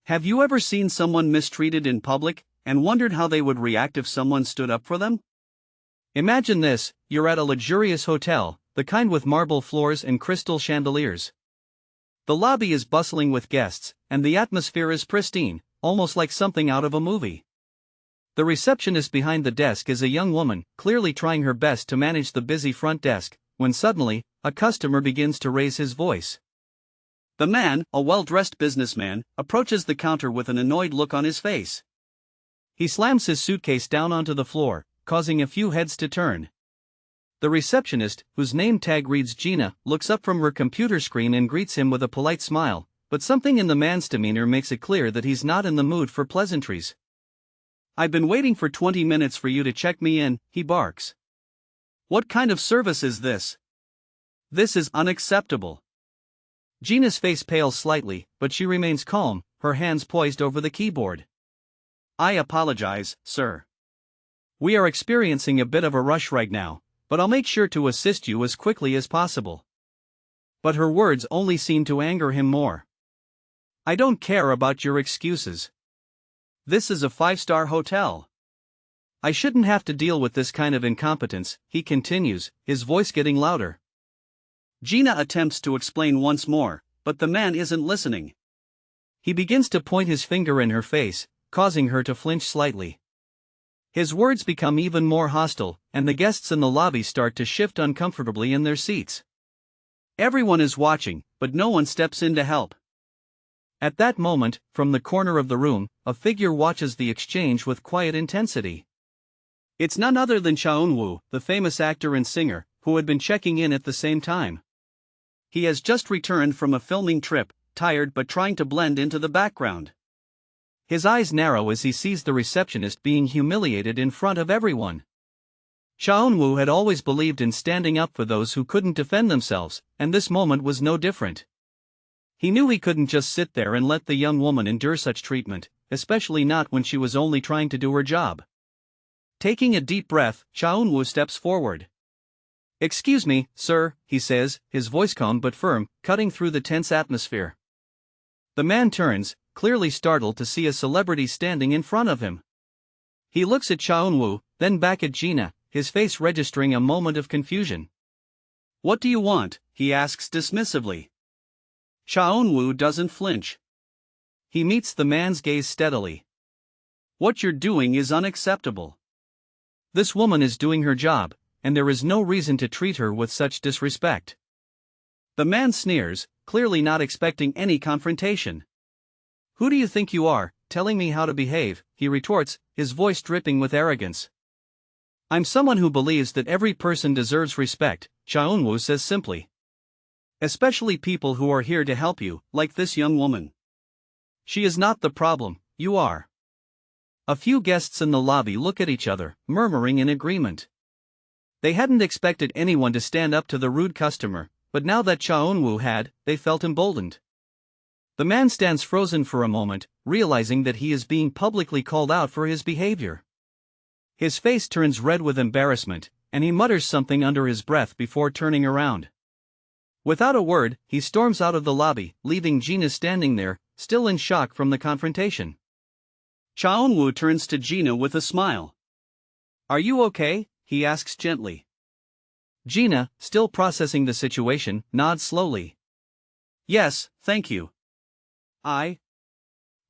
Have you ever seen someone mistreated in public and wondered how they would react if someone stood up for them? Imagine this: you're at a luxurious hotel, the kind with marble floors and crystal chandeliers. The lobby is bustling with guests, and the atmosphere is pristine, almost like something out of a movie. The receptionist behind the desk is a young woman, clearly trying her best to manage the busy front desk, when suddenly, a customer begins to raise his voice. The man, a well-dressed businessman, approaches the counter with an annoyed look on his face. He slams his suitcase down onto the floor, causing a few heads to turn. The receptionist, whose name tag reads Gina, looks up from her computer screen and greets him with a polite smile, but something in the man's demeanor makes it clear that he's not in the mood for pleasantries. "I've been waiting for 20 minutes for you to check me in," he barks. "What kind of service is this? This is unacceptable." Gina's face pales slightly, but she remains calm, her hands poised over the keyboard. "I apologize, sir. We are experiencing a bit of a rush right now, but I'll make sure to assist you as quickly as possible." But her words only seem to anger him more. "I don't care about your excuses. This is a 5-star hotel. I shouldn't have to deal with this kind of incompetence," he continues, his voice getting louder. Gina attempts to explain once more, but the man isn't listening. He begins to point his finger in her face, causing her to flinch slightly. His words become even more hostile, and the guests in the lobby start to shift uncomfortably in their seats. Everyone is watching, but no one steps in to help. At that moment, from the corner of the room, a figure watches the exchange with quiet intensity. It's none other than Eun-Woo, the famous actor and singer, who had been checking in at the same time. He has just returned from a filming trip, tired but trying to blend into the background. His eyes narrow as he sees the receptionist being humiliated in front of everyone. Eun-Woo had always believed in standing up for those who couldn't defend themselves, and this moment was no different. He knew he couldn't just sit there and let the young woman endure such treatment, especially not when she was only trying to do her job. Taking a deep breath, Eun-Woo steps forward. "Excuse me, sir," he says, his voice calm but firm, cutting through the tense atmosphere. The man turns, clearly startled to see a celebrity standing in front of him. He looks at Eun-Woo, then back at Gina, his face registering a moment of confusion. "What do you want?" he asks dismissively. Eun-Woo doesn't flinch. He meets the man's gaze steadily. "What you're doing is unacceptable. This woman is doing her job, and there is no reason to treat her with such disrespect." The man sneers, clearly not expecting any confrontation. "Who do you think you are, telling me how to behave?" he retorts, his voice dripping with arrogance. "I'm someone who believes that every person deserves respect," Eun-Woo says simply. "Especially people who are here to help you, like this young woman. She is not the problem, you are." A few guests in the lobby look at each other, murmuring in agreement. They hadn't expected anyone to stand up to the rude customer, but now that Eun-Woo had, they felt emboldened. The man stands frozen for a moment, realizing that he is being publicly called out for his behavior. His face turns red with embarrassment, and he mutters something under his breath before turning around. Without a word, he storms out of the lobby, leaving Gina standing there, still in shock from the confrontation. Eun-Woo turns to Gina with a smile. "Are you okay?" he asks gently. Gina, still processing the situation, nods slowly. "Yes, thank you. I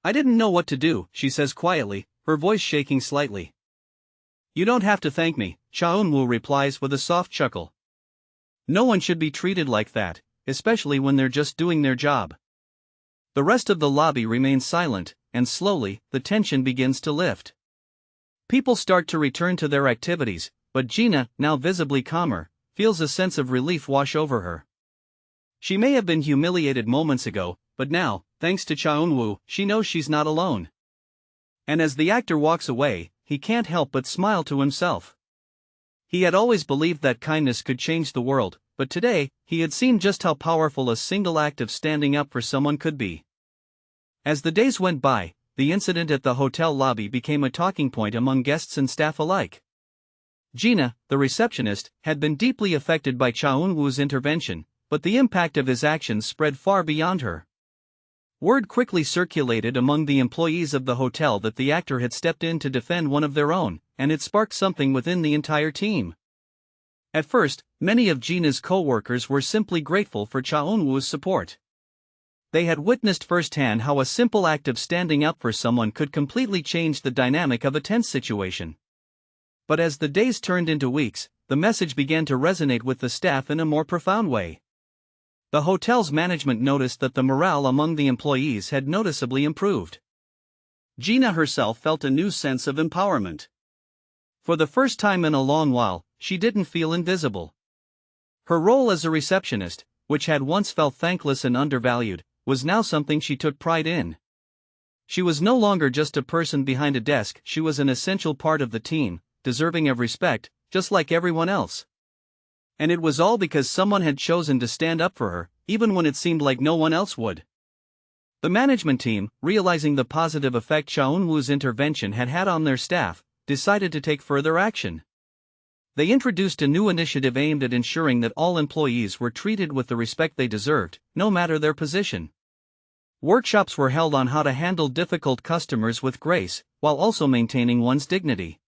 didn't know what to do," she says quietly, her voice shaking slightly. "You don't have to thank me," Eun-Woo replies with a soft chuckle. "No one should be treated like that, especially when they're just doing their job." The rest of the lobby remains silent, and slowly, the tension begins to lift. People start to return to their activities, but Gina, now visibly calmer, feels a sense of relief wash over her. She may have been humiliated moments ago, but now, thanks to Eun-Woo, she knows she's not alone. And as the actor walks away, he can't help but smile to himself. He had always believed that kindness could change the world, but today, he had seen just how powerful a single act of standing up for someone could be. As the days went by, the incident at the hotel lobby became a talking point among guests and staff alike. Gina, the receptionist, had been deeply affected by Eun-Woo's intervention, but the impact of his actions spread far beyond her. Word quickly circulated among the employees of the hotel that the actor had stepped in to defend one of their own, and it sparked something within the entire team. At first, many of Gina's co-workers were simply grateful for Cha Eun-woo's support. They had witnessed firsthand how a simple act of standing up for someone could completely change the dynamic of a tense situation. But as the days turned into weeks, the message began to resonate with the staff in a more profound way. The hotel's management noticed that the morale among the employees had noticeably improved. Gina herself felt a new sense of empowerment. For the first time in a long while, she didn't feel invisible. Her role as a receptionist, which had once felt thankless and undervalued, was now something she took pride in. She was no longer just a person behind a desk, she was an essential part of the team, deserving of respect, just like everyone else. And it was all because someone had chosen to stand up for her, even when it seemed like no one else would. The management team, realizing the positive effect Cha Eun-woo's intervention had had on their staff, decided to take further action. They introduced a new initiative aimed at ensuring that all employees were treated with the respect they deserved, no matter their position. Workshops were held on how to handle difficult customers with grace, while also maintaining one's dignity.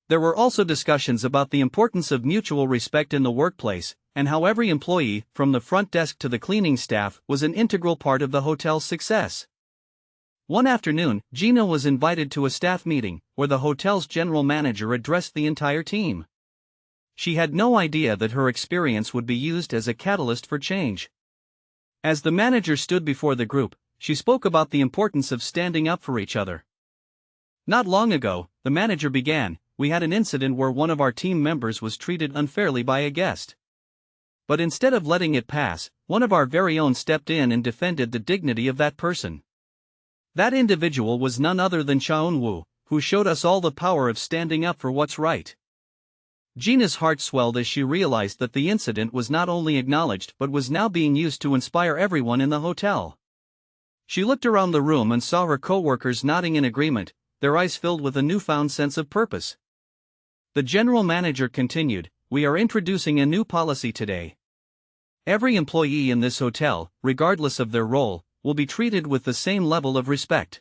There were also discussions about the importance of mutual respect in the workplace, and how every employee, from the front desk to the cleaning staff, was an integral part of the hotel's success. One afternoon, Gina was invited to a staff meeting, where the hotel's general manager addressed the entire team. She had no idea that her experience would be used as a catalyst for change. As the manager stood before the group, she spoke about the importance of standing up for each other. Not long ago, the manager began, we had an incident where one of our team members was treated unfairly by a guest. But instead of letting it pass, one of our very own stepped in and defended the dignity of that person. That individual was none other than Cha Eun-woo, who showed us all the power of standing up for what's right. Gina's heart swelled as she realized that the incident was not only acknowledged but was now being used to inspire everyone in the hotel. She looked around the room and saw her co-workers nodding in agreement, their eyes filled with a newfound sense of purpose. The general manager continued, we are introducing a new policy today. Every employee in this hotel, regardless of their role, will be treated with the same level of respect.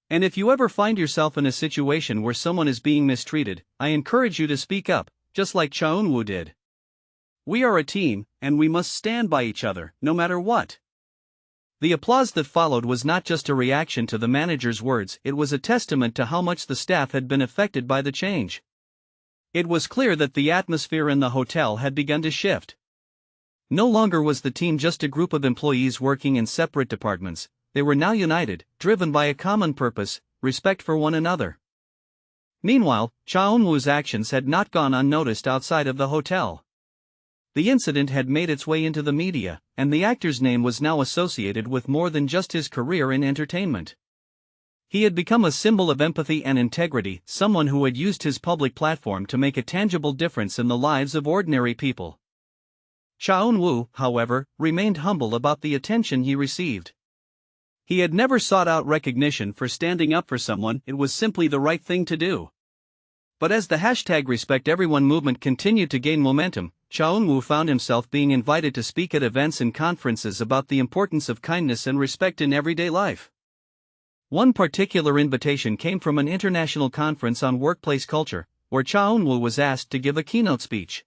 And if you ever find yourself in a situation where someone is being mistreated, I encourage you to speak up, just like Cha Eun-woo did. We are a team, and we must stand by each other, no matter what. The applause that followed was not just a reaction to the manager's words, it was a testament to how much the staff had been affected by the change. It was clear that the atmosphere in the hotel had begun to shift. No longer was the team just a group of employees working in separate departments, they were now united, driven by a common purpose, respect for one another. Meanwhile, Cha Eun-woo's actions had not gone unnoticed outside of the hotel. The incident had made its way into the media, and the actor's name was now associated with more than just his career in entertainment. He had become a symbol of empathy and integrity, someone who had used his public platform to make a tangible difference in the lives of ordinary people. Cha Eun-woo, however, remained humble about the attention he received. He had never sought out recognition for standing up for someone, it was simply the right thing to do. But as the #RespectEveryone movement continued to gain momentum, Cha Eun-woo found himself being invited to speak at events and conferences about the importance of kindness and respect in everyday life. One particular invitation came from an international conference on workplace culture, where Cha Eun-woo was asked to give a keynote speech.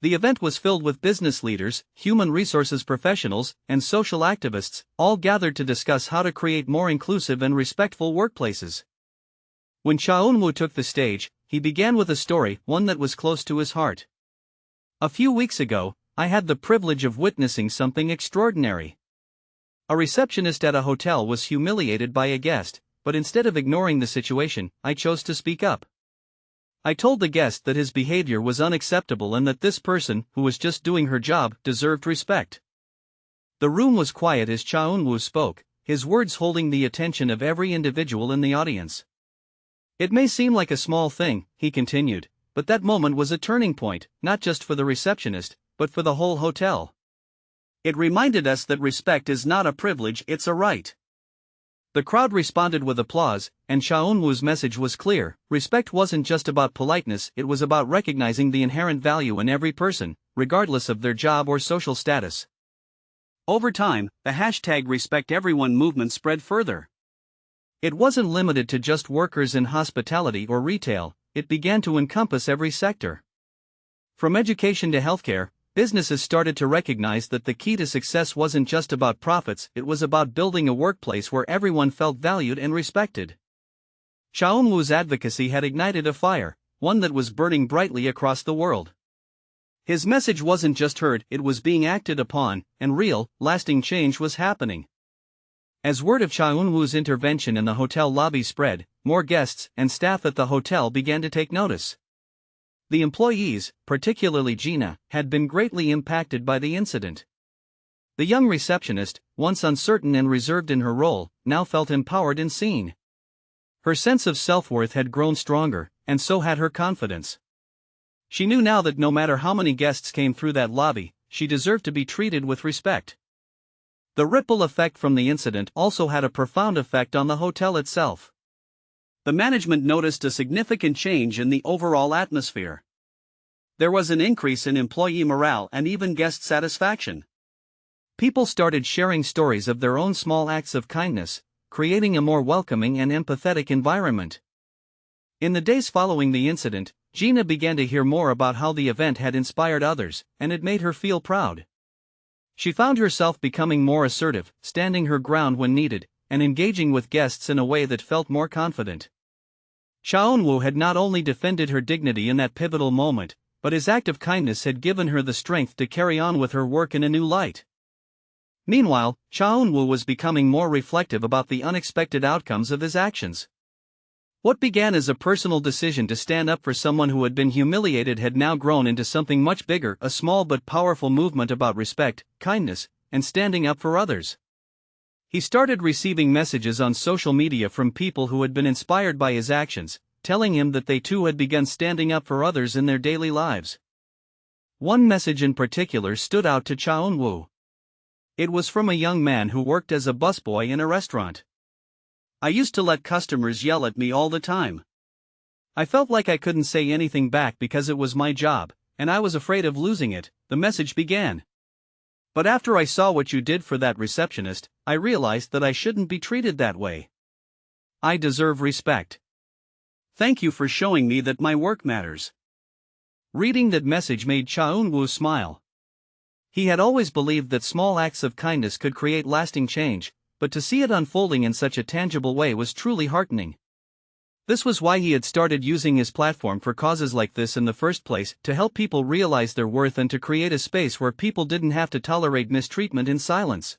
The event was filled with business leaders, human resources professionals, and social activists, all gathered to discuss how to create more inclusive and respectful workplaces. When Cha Eun-woo took the stage, he began with a story, one that was close to his heart. A few weeks ago, I had the privilege of witnessing something extraordinary. A receptionist at a hotel was humiliated by a guest, but instead of ignoring the situation, I chose to speak up. I told the guest that his behavior was unacceptable and that this person, who was just doing her job, deserved respect. The room was quiet as Cha Eun-woo spoke, his words holding the attention of every individual in the audience. It may seem like a small thing, he continued, but that moment was a turning point, not just for the receptionist, but for the whole hotel. It reminded us that respect is not a privilege, it's a right. The crowd responded with applause, and Cha Eun-woo's message was clear, respect wasn't just about politeness, it was about recognizing the inherent value in every person, regardless of their job or social status. Over time, the hashtag Respect Everyone movement spread further. It wasn't limited to just workers in hospitality or retail, it began to encompass every sector. From education to healthcare, businesses started to recognize that the key to success wasn't just about profits, it was about building a workplace where everyone felt valued and respected. Eun-Woo's advocacy had ignited a fire, one that was burning brightly across the world. His message wasn't just heard, it was being acted upon, and real, lasting change was happening. As word of Eun-Woo's intervention in the hotel lobby spread, more guests and staff at the hotel began to take notice. The employees, particularly Gina, had been greatly impacted by the incident. The young receptionist, once uncertain and reserved in her role, now felt empowered and seen. Her sense of self-worth had grown stronger, and so had her confidence. She knew now that no matter how many guests came through that lobby, she deserved to be treated with respect. The ripple effect from the incident also had a profound effect on the hotel itself. The management noticed a significant change in the overall atmosphere. There was an increase in employee morale and even guest satisfaction. People started sharing stories of their own small acts of kindness, creating a more welcoming and empathetic environment. In the days following the incident, Gina began to hear more about how the event had inspired others, and it made her feel proud. She found herself becoming more assertive, standing her ground when needed, and engaging with guests in a way that felt more confident. Eun-Woo had not only defended her dignity in that pivotal moment, but his act of kindness had given her the strength to carry on with her work in a new light. Meanwhile, Eun-Woo was becoming more reflective about the unexpected outcomes of his actions. What began as a personal decision to stand up for someone who had been humiliated had now grown into something much bigger, a small but powerful movement about respect, kindness, and standing up for others. He started receiving messages on social media from people who had been inspired by his actions, telling him that they too had begun standing up for others in their daily lives. One message in particular stood out to Eun-Woo. It was from a young man who worked as a busboy in a restaurant. "I used to let customers yell at me all the time. I felt like I couldn't say anything back because it was my job, and I was afraid of losing it," the message began. "But after I saw what you did for that receptionist, I realized that I shouldn't be treated that way. I deserve respect. Thank you for showing me that my work matters." Reading that message made Eun-Woo smile. He had always believed that small acts of kindness could create lasting change, but to see it unfolding in such a tangible way was truly heartening. This was why he had started using his platform for causes like this in the first place, to help people realize their worth and to create a space where people didn't have to tolerate mistreatment in silence.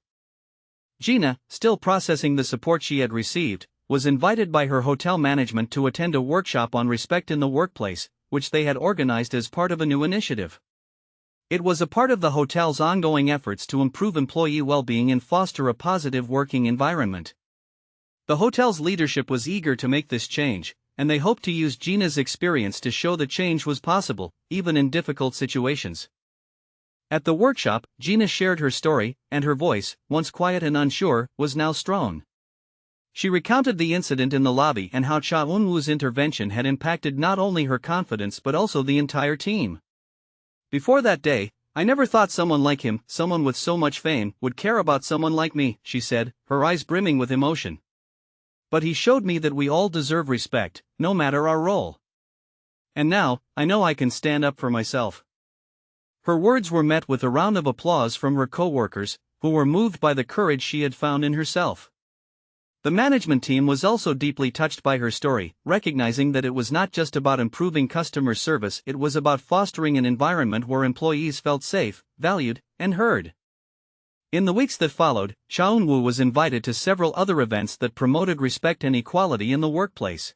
Gina, still processing the support she had received, was invited by her hotel management to attend a workshop on respect in the workplace, which they had organized as part of a new initiative. It was a part of the hotel's ongoing efforts to improve employee well-being and foster a positive working environment. The hotel's leadership was eager to make this change, and they hoped to use Gina's experience to show that change was possible, even in difficult situations. At the workshop, Gina shared her story, and her voice, once quiet and unsure, was now strong. She recounted the incident in the lobby and how Eun-Woo's intervention had impacted not only her confidence but also the entire team. "Before that day, I never thought someone like him, someone with so much fame, would care about someone like me," she said, her eyes brimming with emotion. "But he showed me that we all deserve respect, no matter our role. And now, I know I can stand up for myself." Her words were met with a round of applause from her co-workers, who were moved by the courage she had found in herself. The management team was also deeply touched by her story, recognizing that it was not just about improving customer service, it was about fostering an environment where employees felt safe, valued, and heard. In the weeks that followed, Eun-Woo was invited to several other events that promoted respect and equality in the workplace.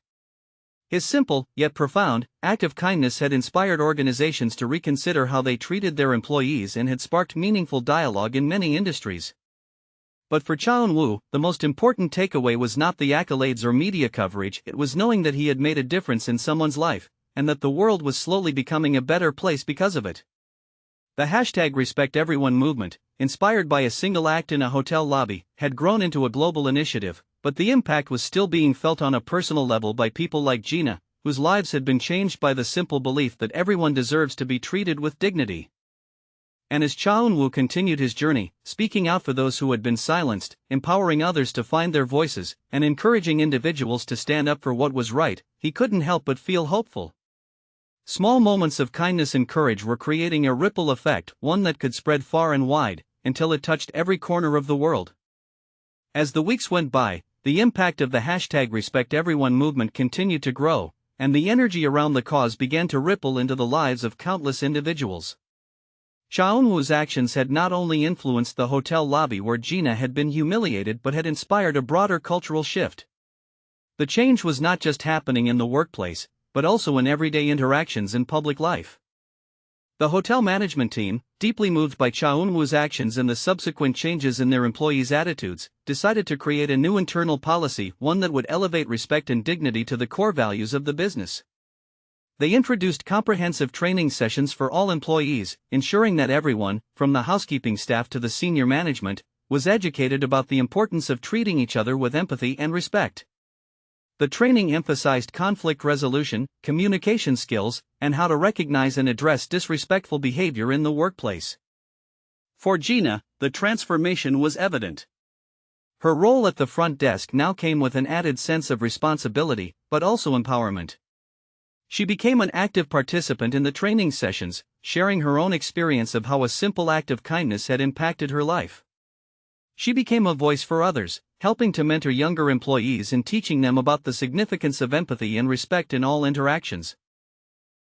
His simple, yet profound, act of kindness had inspired organizations to reconsider how they treated their employees and had sparked meaningful dialogue in many industries. But for Eun-Woo, the most important takeaway was not the accolades or media coverage, it was knowing that he had made a difference in someone's life, and that the world was slowly becoming a better place because of it. The hashtag Respect Everyone movement, inspired by a single act in a hotel lobby, had grown into a global initiative, but the impact was still being felt on a personal level by people like Gina, whose lives had been changed by the simple belief that everyone deserves to be treated with dignity. And as Eun-Woo continued his journey, speaking out for those who had been silenced, empowering others to find their voices, and encouraging individuals to stand up for what was right, he couldn't help but feel hopeful. Small moments of kindness and courage were creating a ripple effect, one that could spread far and wide, until it touched every corner of the world. As the weeks went by, the impact of the #RespectEveryone movement continued to grow, and the energy around the cause began to ripple into the lives of countless individuals. Eun-Woo's actions had not only influenced the hotel lobby where Gina had been humiliated but had inspired a broader cultural shift. The change was not just happening in the workplace, but also in everyday interactions in public life. The hotel management team, deeply moved by Eun-Woo's actions and the subsequent changes in their employees' attitudes, decided to create a new internal policy, one that would elevate respect and dignity to the core values of the business. They introduced comprehensive training sessions for all employees, ensuring that everyone, from the housekeeping staff to the senior management, was educated about the importance of treating each other with empathy and respect. The training emphasized conflict resolution, communication skills, and how to recognize and address disrespectful behavior in the workplace. For Gina, the transformation was evident. Her role at the front desk now came with an added sense of responsibility, but also empowerment. She became an active participant in the training sessions, sharing her own experience of how a simple act of kindness had impacted her life. She became a voice for others, helping to mentor younger employees and teaching them about the significance of empathy and respect in all interactions.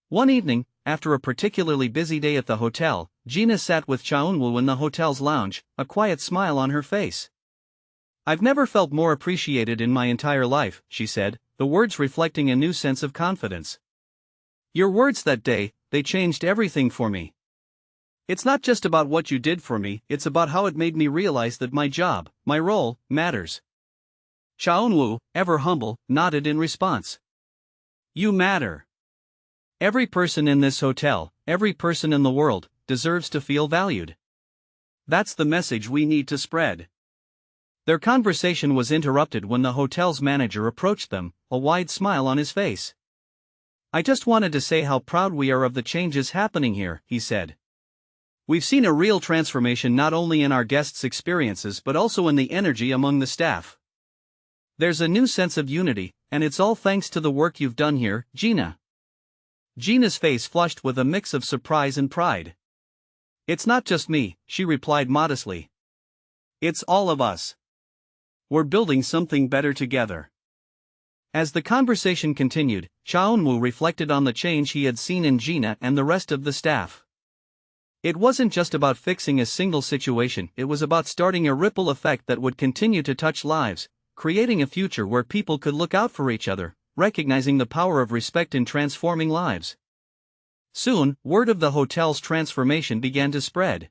One evening, after a particularly busy day at the hotel, Gina sat with Eun-Woo in the hotel's lounge, a quiet smile on her face. "I've never felt more appreciated in my entire life," she said, the words reflecting a new sense of confidence. "Your words that day, they changed everything for me. It's not just about what you did for me, it's about how it made me realize that my job, my role, matters." Eun-Woo, ever humble, nodded in response. "You matter. Every person in this hotel, every person in the world, deserves to feel valued. That's the message we need to spread." Their conversation was interrupted when the hotel's manager approached them, a wide smile on his face. "I just wanted to say how proud we are of the changes happening here," he said. "We've seen a real transformation not only in our guests' experiences but also in the energy among the staff. There's a new sense of unity, and it's all thanks to the work you've done here, Gina." Gina's face flushed with a mix of surprise and pride. "It's not just me," she replied modestly. "It's all of us. We're building something better together." As the conversation continued, Eun-Woo reflected on the change he had seen in Gina and the rest of the staff. It wasn't just about fixing a single situation, it was about starting a ripple effect that would continue to touch lives, creating a future where people could look out for each other, recognizing the power of respect in transforming lives. Soon, word of the hotel's transformation began to spread.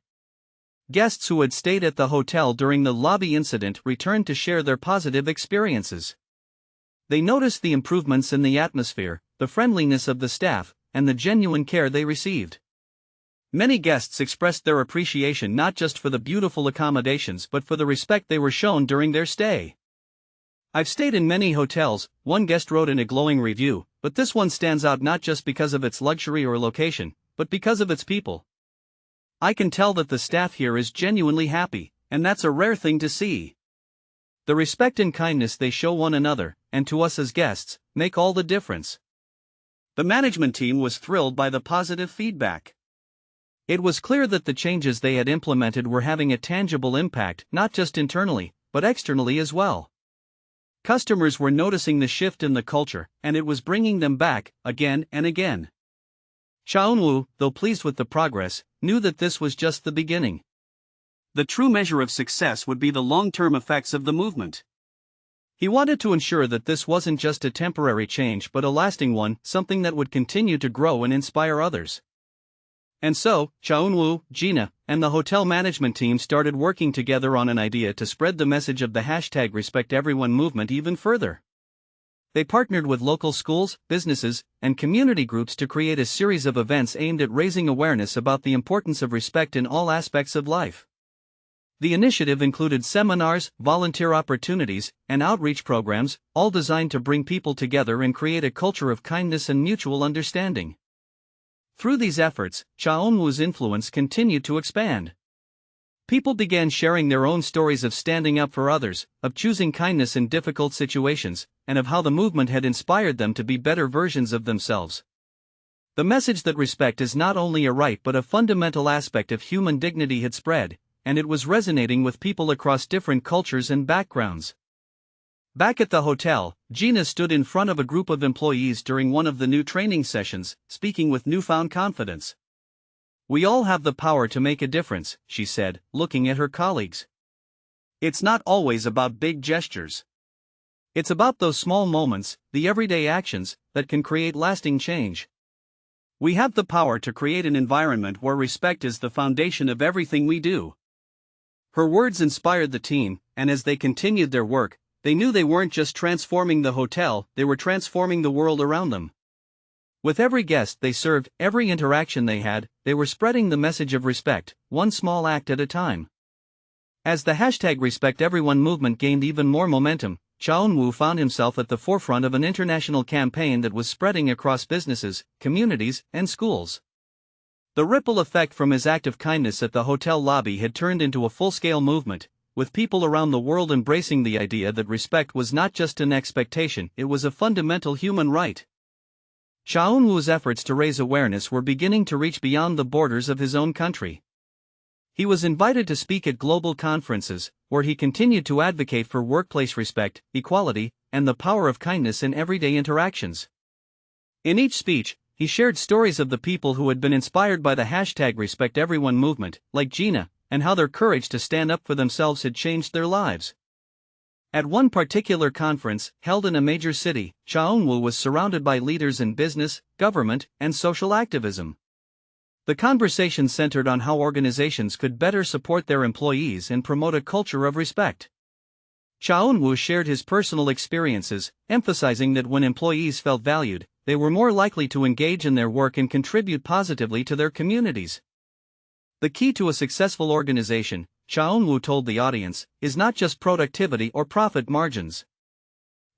Guests who had stayed at the hotel during the lobby incident returned to share their positive experiences. They noticed the improvements in the atmosphere, the friendliness of the staff, and the genuine care they received. Many guests expressed their appreciation not just for the beautiful accommodations but for the respect they were shown during their stay. "I've stayed in many hotels," one guest wrote in a glowing review, "but this one stands out not just because of its luxury or location, but because of its people. I can tell that the staff here is genuinely happy, and that's a rare thing to see. The respect and kindness they show one another, and to us as guests, make all the difference." The management team was thrilled by the positive feedback. It was clear that the changes they had implemented were having a tangible impact, not just internally, but externally as well. Customers were noticing the shift in the culture, and it was bringing them back, again and again. Eun-Woo, though pleased with the progress, knew that this was just the beginning. The true measure of success would be the long-term effects of the movement. He wanted to ensure that this wasn't just a temporary change but a lasting one, something that would continue to grow and inspire others. And so, Eun-Woo, Gina, and the hotel management team started working together on an idea to spread the message of the #RespectEveryone movement even further. They partnered with local schools, businesses, and community groups to create a series of events aimed at raising awareness about the importance of respect in all aspects of life. The initiative included seminars, volunteer opportunities, and outreach programs, all designed to bring people together and create a culture of kindness and mutual understanding. Through these efforts, Eun-Woo's influence continued to expand. People began sharing their own stories of standing up for others, of choosing kindness in difficult situations, and of how the movement had inspired them to be better versions of themselves. The message that respect is not only a right but a fundamental aspect of human dignity had spread, and it was resonating with people across different cultures and backgrounds. Back at the hotel, Gina stood in front of a group of employees during one of the new training sessions, speaking with newfound confidence. "We all have the power to make a difference," she said, looking at her colleagues. "It's not always about big gestures. It's about those small moments, the everyday actions, that can create lasting change. We have the power to create an environment where respect is the foundation of everything we do." Her words inspired the team, and as they continued their work, they knew they weren't just transforming the hotel, they were transforming the world around them. With every guest they served, every interaction they had, they were spreading the message of respect, one small act at a time. As the #RespectEveryone movement gained even more momentum, Eun-Woo found himself at the forefront of an international campaign that was spreading across businesses, communities, and schools. The ripple effect from his act of kindness at the hotel lobby had turned into a full-scale movement, with people around the world embracing the idea that respect was not just an expectation, it was a fundamental human right. Eun-Woo's efforts to raise awareness were beginning to reach beyond the borders of his own country. He was invited to speak at global conferences, where he continued to advocate for workplace respect, equality, and the power of kindness in everyday interactions. In each speech, he shared stories of the people who had been inspired by the #RespectEveryone movement, like Gina, and how their courage to stand up for themselves had changed their lives. At one particular conference, held in a major city, Eun-Woo was surrounded by leaders in business, government, and social activism. The conversation centered on how organizations could better support their employees and promote a culture of respect. Eun-Woo shared his personal experiences, emphasizing that when employees felt valued, they were more likely to engage in their work and contribute positively to their communities. The key to a successful organization, Eun-Woo told the audience, is not just productivity or profit margins.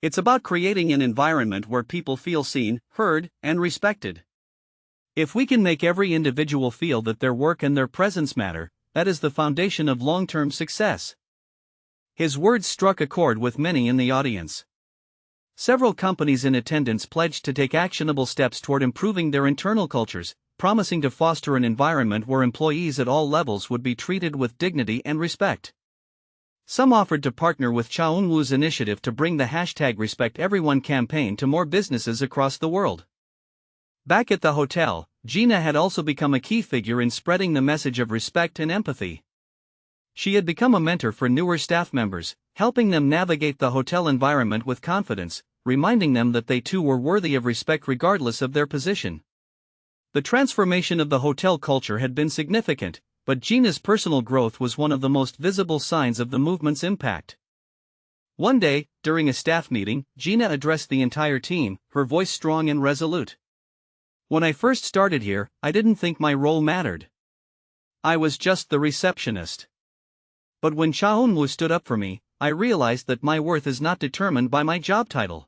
It's about creating an environment where people feel seen, heard, and respected. If we can make every individual feel that their work and their presence matter, that is the foundation of long-term success. His words struck a chord with many in the audience. Several companies in attendance pledged to take actionable steps toward improving their internal cultures, promising to foster an environment where employees at all levels would be treated with dignity and respect. Some offered to partner with Eun-Woo's initiative to bring the #RespectEveryone campaign to more businesses across the world. Back at the hotel, Gina had also become a key figure in spreading the message of respect and empathy. She had become a mentor for newer staff members, helping them navigate the hotel environment with confidence, reminding them that they too were worthy of respect regardless of their position. The transformation of the hotel culture had been significant, but Gina's personal growth was one of the most visible signs of the movement's impact. One day, during a staff meeting, Gina addressed the entire team, her voice strong and resolute. "When I first started here, I didn't think my role mattered. I was just the receptionist. But when Eun-Woo stood up for me, I realized that my worth is not determined by my job title.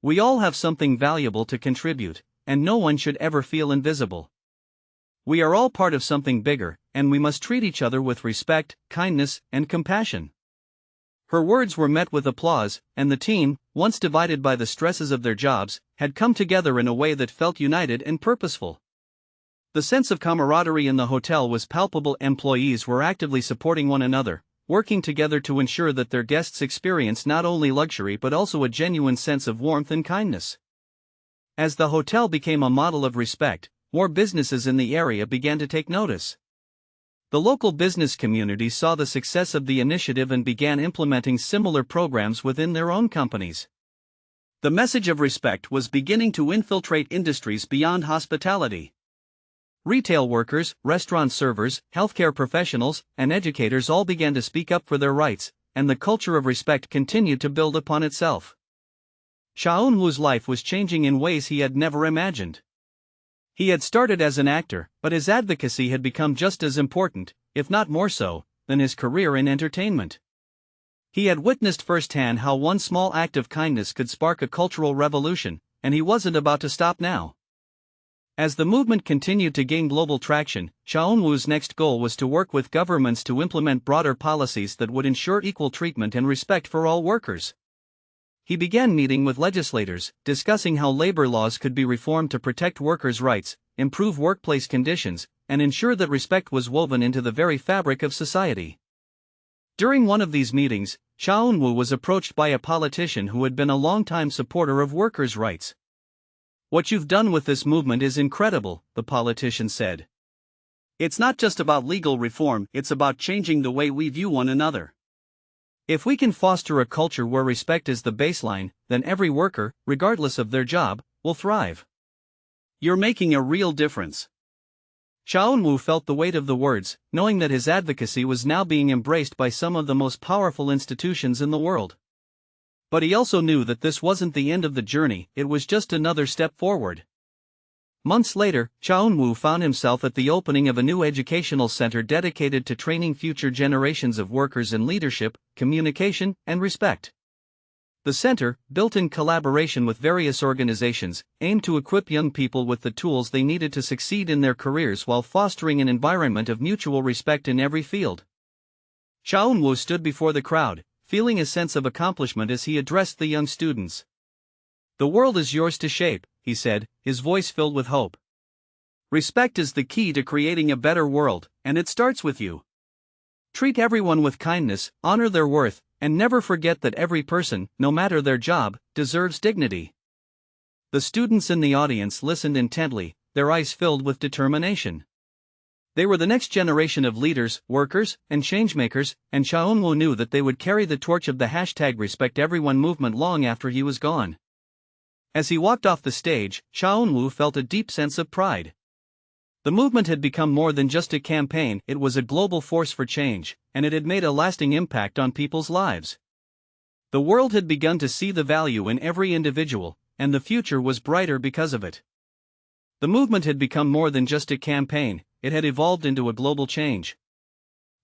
We all have something valuable to contribute, and no one should ever feel invisible. We are all part of something bigger, and we must treat each other with respect, kindness, and compassion." Her words were met with applause, and the team, once divided by the stresses of their jobs, had come together in a way that felt united and purposeful. The sense of camaraderie in the hotel was palpable. Employees were actively supporting one another, working together to ensure that their guests experienced not only luxury but also a genuine sense of warmth and kindness. As the hotel became a model of respect, more businesses in the area began to take notice. The local business community saw the success of the initiative and began implementing similar programs within their own companies. The message of respect was beginning to infiltrate industries beyond hospitality. Retail workers, restaurant servers, healthcare professionals, and educators all began to speak up for their rights, and the culture of respect continued to build upon itself. Eun-Woo's life was changing in ways he had never imagined. He had started as an actor, but his advocacy had become just as important, if not more so, than his career in entertainment. He had witnessed firsthand how one small act of kindness could spark a cultural revolution, and he wasn't about to stop now. As the movement continued to gain global traction, Eun-Woo's next goal was to work with governments to implement broader policies that would ensure equal treatment and respect for all workers. He began meeting with legislators, discussing how labor laws could be reformed to protect workers' rights, improve workplace conditions, and ensure that respect was woven into the very fabric of society. During one of these meetings, Eun-Woo was approached by a politician who had been a longtime supporter of workers' rights. "What you've done with this movement is incredible," the politician said. "It's not just about legal reform, it's about changing the way we view one another. If we can foster a culture where respect is the baseline, then every worker, regardless of their job, will thrive. You're making a real difference." Eun-Woo felt the weight of the words, knowing that his advocacy was now being embraced by some of the most powerful institutions in the world. But he also knew that this wasn't the end of the journey, it was just another step forward. Months later, Eun-Woo found himself at the opening of a new educational center dedicated to training future generations of workers in leadership, communication, and respect. The center, built in collaboration with various organizations, aimed to equip young people with the tools they needed to succeed in their careers while fostering an environment of mutual respect in every field. Eun-Woo stood before the crowd, feeling a sense of accomplishment as he addressed the young students. "The world is yours to shape," he said, his voice filled with hope. "Respect is the key to creating a better world, and it starts with you. Treat everyone with kindness, honor their worth, and never forget that every person, no matter their job, deserves dignity." The students in the audience listened intently, their eyes filled with determination. They were the next generation of leaders, workers, and changemakers, and Eun-Woo knew that they would carry the torch of the #RespectEveryone movement long after he was gone. As he walked off the stage, Eun-Woo felt a deep sense of pride. The movement had become more than just a campaign, it was a global force for change, and it had made a lasting impact on people's lives. The world had begun to see the value in every individual, and the future was brighter because of it. The movement had become more than just a campaign, it had evolved into a global change.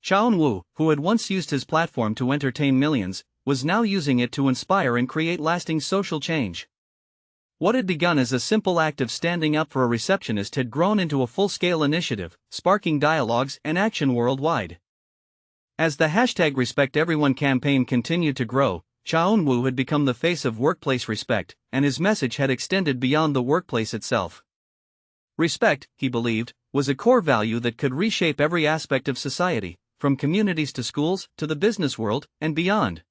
Eun-Woo, who had once used his platform to entertain millions, was now using it to inspire and create lasting social change. What had begun as a simple act of standing up for a receptionist had grown into a full-scale initiative, sparking dialogues and action worldwide. As the #RespectEveryone campaign continued to grow, Eun-Woo had become the face of workplace respect, and his message had extended beyond the workplace itself. Respect, he believed, was a core value that could reshape every aspect of society, from communities to schools, to the business world, and beyond.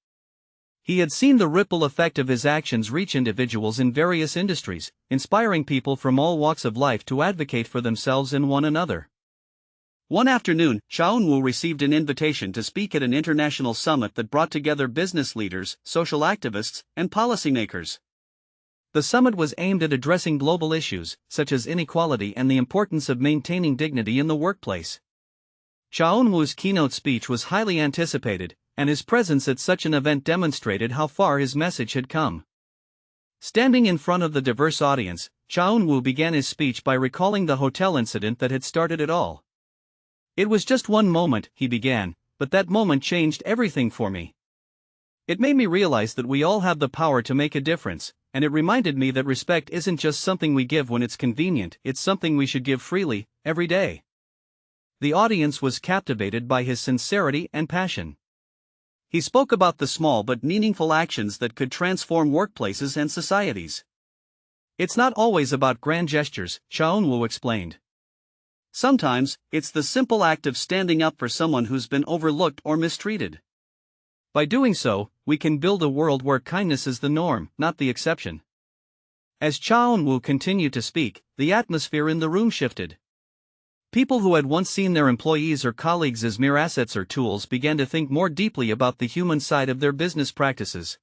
He had seen the ripple effect of his actions reach individuals in various industries, inspiring people from all walks of life to advocate for themselves and one another. One afternoon, Eun-Woo received an invitation to speak at an international summit that brought together business leaders, social activists, and policymakers. The summit was aimed at addressing global issues, such as inequality and the importance of maintaining dignity in the workplace. Eun-Woo's keynote speech was highly anticipated, and his presence at such an event demonstrated how far his message had come. Standing in front of the diverse audience, Eun-Woo began his speech by recalling the hotel incident that had started it all. "It was just one moment," he began, "but that moment changed everything for me. It made me realize that we all have the power to make a difference, and it reminded me that respect isn't just something we give when it's convenient, it's something we should give freely, every day." The audience was captivated by his sincerity and passion. He spoke about the small but meaningful actions that could transform workplaces and societies. "It's not always about grand gestures," Eun-Woo explained. "Sometimes, it's the simple act of standing up for someone who's been overlooked or mistreated. By doing so, we can build a world where kindness is the norm, not the exception." As Eun-Woo continued to speak, the atmosphere in the room shifted. People who had once seen their employees or colleagues as mere assets or tools began to think more deeply about the human side of their business practices.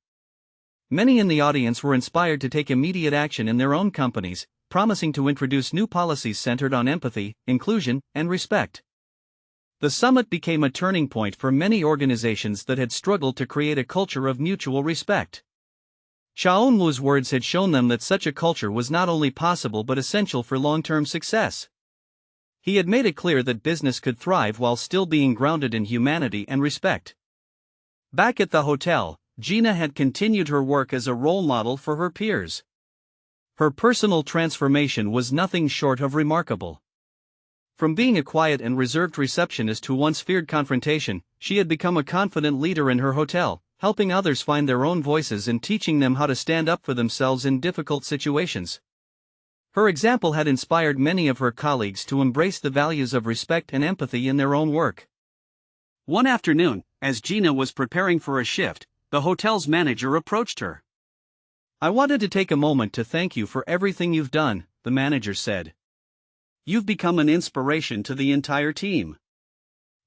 Many in the audience were inspired to take immediate action in their own companies, promising to introduce new policies centered on empathy, inclusion, and respect. The summit became a turning point for many organizations that had struggled to create a culture of mutual respect. Eun-Woo's words had shown them that such a culture was not only possible but essential for long-term success. He had made it clear that business could thrive while still being grounded in humanity and respect. Back at the hotel, Gina had continued her work as a role model for her peers. Her personal transformation was nothing short of remarkable. From being a quiet and reserved receptionist who once feared confrontation, she had become a confident leader in her hotel, helping others find their own voices and teaching them how to stand up for themselves in difficult situations. Her example had inspired many of her colleagues to embrace the values of respect and empathy in their own work. One afternoon, as Gina was preparing for a shift, the hotel's manager approached her. "I wanted to take a moment to thank you for everything you've done," the manager said. "You've become an inspiration to the entire team.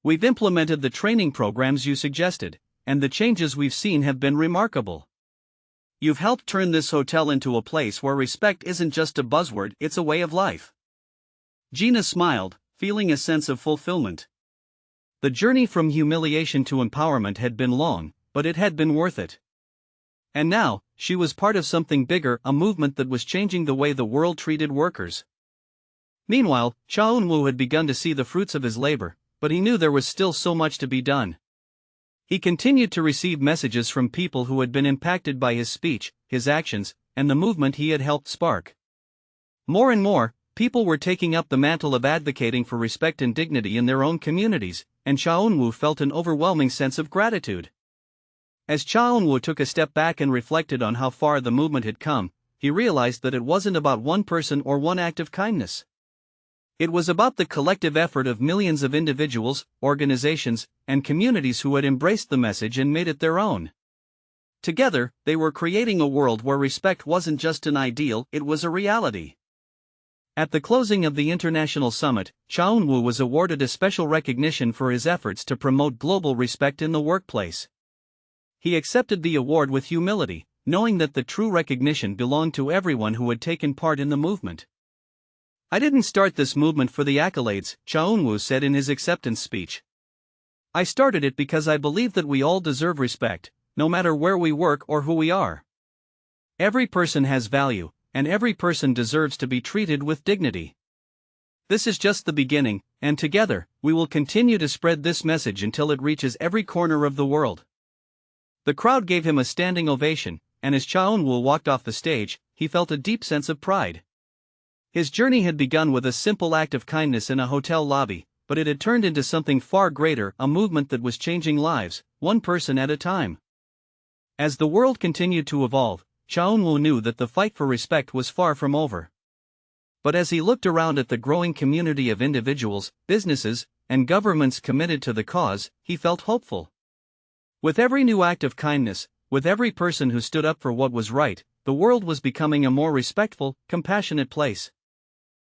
We've implemented the training programs you suggested, and the changes we've seen have been remarkable. You've helped turn this hotel into a place where respect isn't just a buzzword, it's a way of life." Gina smiled, feeling a sense of fulfillment. The journey from humiliation to empowerment had been long, but it had been worth it. And now, she was part of something bigger, a movement that was changing the way the world treated workers. Meanwhile, Eun-Woo had begun to see the fruits of his labor, but he knew there was still so much to be done. He continued to receive messages from people who had been impacted by his speech, his actions, and the movement he had helped spark. More and more, people were taking up the mantle of advocating for respect and dignity in their own communities, and Eun-Woo felt an overwhelming sense of gratitude. As Eun-Woo took a step back and reflected on how far the movement had come, he realized that it wasn't about one person or one act of kindness. It was about the collective effort of millions of individuals, organizations, and communities who had embraced the message and made it their own. Together, they were creating a world where respect wasn't just an ideal, it was a reality. At the closing of the International Summit, Eun-Woo was awarded a special recognition for his efforts to promote global respect in the workplace. He accepted the award with humility, knowing that the true recognition belonged to everyone who had taken part in the movement. "I didn't start this movement for the accolades," Eun-Woo said in his acceptance speech. "I started it because I believe that we all deserve respect, no matter where we work or who we are. Every person has value, and every person deserves to be treated with dignity. This is just the beginning, and together, we will continue to spread this message until it reaches every corner of the world." The crowd gave him a standing ovation, and as Eun-Woo walked off the stage, he felt a deep sense of pride. His journey had begun with a simple act of kindness in a hotel lobby, but it had turned into something far greater, a movement that was changing lives, one person at a time. As the world continued to evolve, Eun-Woo knew that the fight for respect was far from over. But as he looked around at the growing community of individuals, businesses, and governments committed to the cause, he felt hopeful. With every new act of kindness, with every person who stood up for what was right, the world was becoming a more respectful, compassionate place.